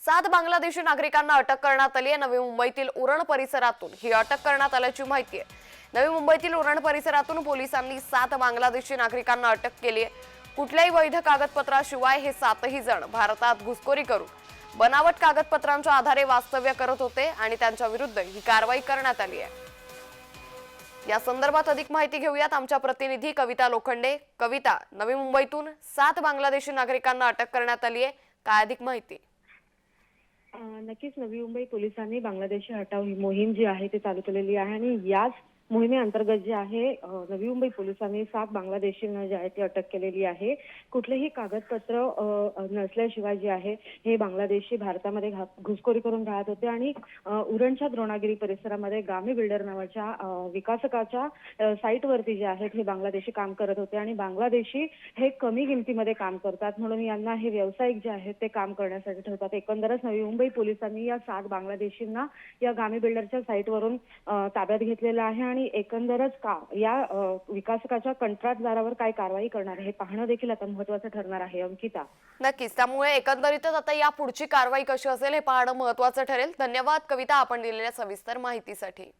7 बांगलादेशी नागरिकांना अटक करण्यात आली आहे। नवी मुंबईतील उरण परिसरातून ही अटक करण्यात आल्याची माहिती आहे। नवी मुंबईतील उरण परिसरातून पोलिसांनी 7 बांगलादेशी नागरिकांना अटक केली आहे। कुठल्याही वैध कागदपत्राशिवाय हे 7ही जण भारतात घुसखोरी करून बनावट कागदपत्रांच्या आधारे वास्तव्य करत होते आणि त्यांच्या विरुद्ध ही कारवाई करण्यात आली आहे। या संदर्भात अधिक माहिती घेऊयात आमच्या प्रतिनिधी कविता लोखंडे। कविता, नवी मुंबईतून 7 बांगलादेशी नागरिकांना अटक करण्यात आली आहे, काय अधिक माहिती? नक्कीच नवी मुंबई पोलिसांनी बांगलादेशी हटाव ही मोहीम जी आहे ती चालू केलेली आहे आणि याच मोहिमेअंतर्गत जे आहे नवी मुंबई पोलिसांनी 7 बांगलादेशींना जे आहे ती अटक केलेली आहे। कुठलेही कागदपत्र नसल्याशिवाय जे आहे हे बांगलादेशी भारतामध्ये घुसखोरी करून राहत होते आणि उरणच्या द्रोणागिरी परिसरामध्ये गामी बिल्डर नावाच्या विकासकाच्या साईटवरती जे आहेत हे बांगलादेशी काम करत होते आणि बांगलादेशी हे कमी किमतीमध्ये काम करतात म्हणून यांना हे व्यावसायिक जे आहेत ते काम करण्यासाठी ठेवतात। एकंदरच नवी मुंबई पोलिसांनी या 7 बांगलादेशींना या गामी बिल्डरच्या साईटवरून ताब्यात घेतलेलं आहे आणि एकंदरच या विकासकाच्या कंत्राटदारावर काय कारवाई करणार आहे हे पाहणं देखील आता महत्त्वाचं ठरणार आहे। अंकिता, नक्कीच, त्यामुळे एकंदरीतच आता या पुढची कारवाई कशी असेल हे पाहणं महत्त्वाचं ठरेल। धन्यवाद कविता, आपण दिलेल्या सविस्तर माहितीसाठी।